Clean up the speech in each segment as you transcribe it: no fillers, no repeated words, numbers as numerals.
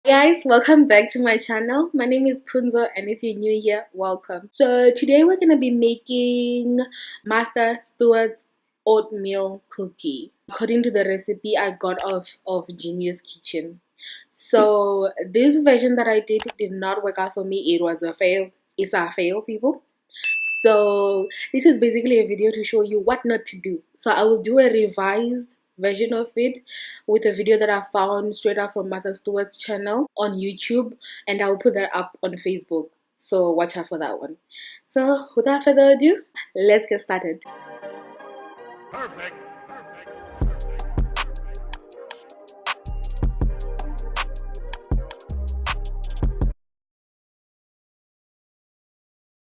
Guys, welcome back to my channel. My name is Punzo, and if you're new here, welcome. So today we're gonna be making Martha Stewart's oatmeal cookie according to the recipe I got of Genius Kitchen. So this version that I did not work out for me. It was a fail. It's a fail, people. So this is basically a video to show you what not to do. So I will do a revised version of it with a video that I found straight up from Martha Stewart's channel on YouTube, and I'll put that up on Facebook. So watch out for that one. So without further ado, let's get started. Perfect.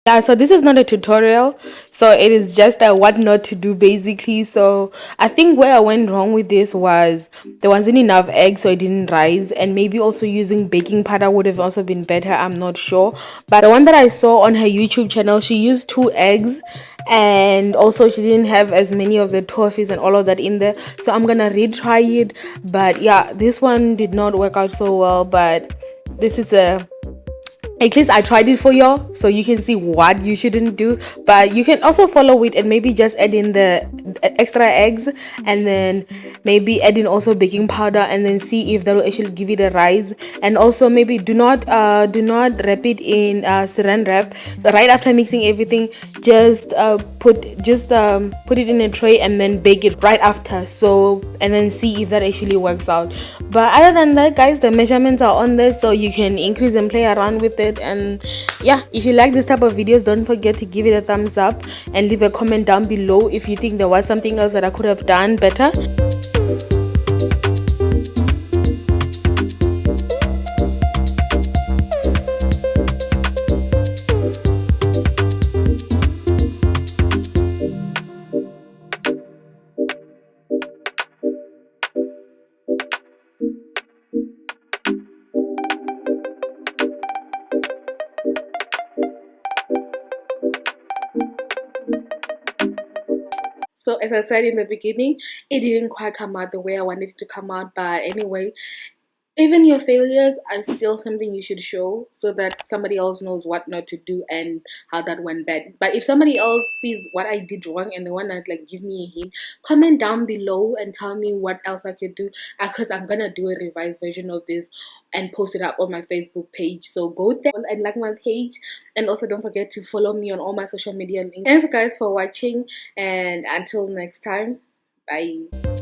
Yeah, so this is not a tutorial, so it is just a what not to do basically. So I think where I went wrong with this was there wasn't enough eggs, so it didn't rise, and maybe also using baking powder would have also been better. I'm not sure, but the one that I saw on her YouTube channel, she used 2 eggs, and also she didn't have as many of the toffees and all of that in there. So I'm gonna retry it, but yeah, this one did not work out so well. But this is at least I tried it for y'all, so you can see what you shouldn't do. But you can also follow it and maybe just add in the extra eggs, and then maybe add in also baking powder, and then see if that will actually give it a rise. And also maybe do not wrap it in saran wrap right after mixing everything. Just put it in a tray and then bake it right after. So, and then see if that actually works out. But other than that, guys, the measurements are on there, so you can increase and play around with it. And yeah, if you like this type of videos, don't forget to give it a thumbs up and leave a comment down below if you think there was something else that I could have done better. So as I said in the beginning, it didn't quite come out the way I wanted it to come out. But anyway, even your failures are still something you should show, so that somebody else knows what not to do and how that went bad. But if somebody else sees what I did wrong and they want to like give me a hint, comment down below and tell me what else I could do, because I'm gonna do a revised version of this and post it up on my Facebook page. So go there and like my page, and also don't forget to follow me on all my social media links. Thanks guys for watching, and until next time, bye.